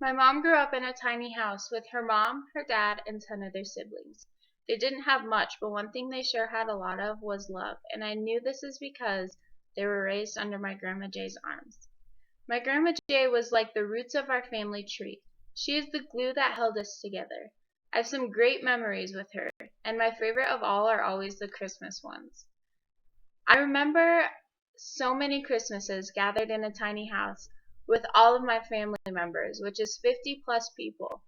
My mom grew up in a tiny house with her mom, her dad, and 10 other siblings. They didn't have much, but one thing they sure had a lot of was love, and I knew this is because they were raised under my Grandma Jay's arms. My Grandma Jay was like the roots of our family tree. She is the glue that held us together. I have some great memories with her, and my favorite of all are always the Christmas ones. I remember so many Christmases gathered in a tiny house with all of my family members, which is 50 plus people.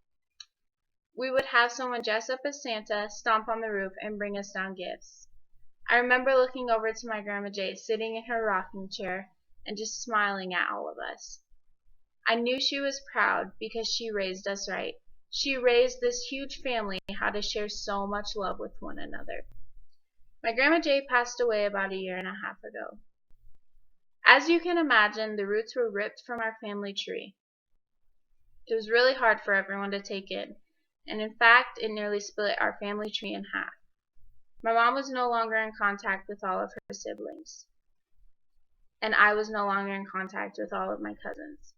We would have someone dress up as Santa, stomp on the roof, and bring us down gifts. I remember looking over to my Grandma Jay sitting in her rocking chair and just smiling at all of us. I knew she was proud because she raised us right. She raised this huge family how to share so much love with one another. My Grandma Jay passed away about a year and a half ago. As you can imagine, the roots were ripped from our family tree. It was really hard for everyone to take in, and in fact, it nearly split our family tree in half. My mom was no longer in contact with all of her siblings, and I was no longer in contact with all of my cousins.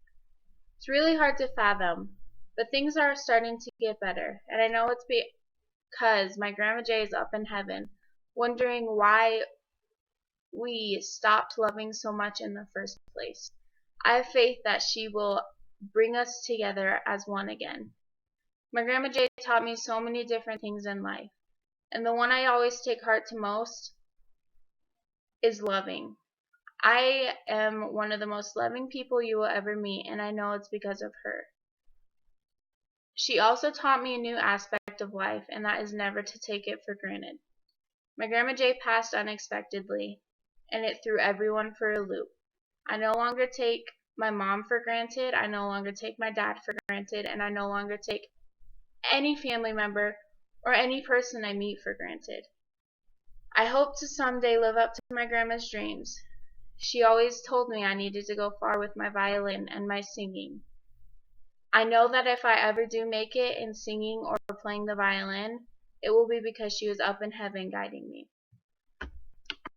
It's really hard to fathom, but things are starting to get better, and I know it's because my Grandma Jay is up in heaven, wondering why we stopped loving so much in the first place. I have faith that she will bring us together as one again. My Grandma Jay taught me so many different things in life, and the one I always take heart to most is loving. I am one of the most loving people you will ever meet, and I know it's because of her. She also taught me a new aspect of life, and that is never to take it for granted. My Grandma Jay passed unexpectedly, and it threw everyone for a loop. I no longer take my mom for granted, I no longer take my dad for granted, and I no longer take any family member or any person I meet for granted. I hope to someday live up to my grandma's dreams. She always told me I needed to go far with my violin and my singing. I know that if I ever do make it in singing or playing the violin, it will be because she was up in heaven guiding me.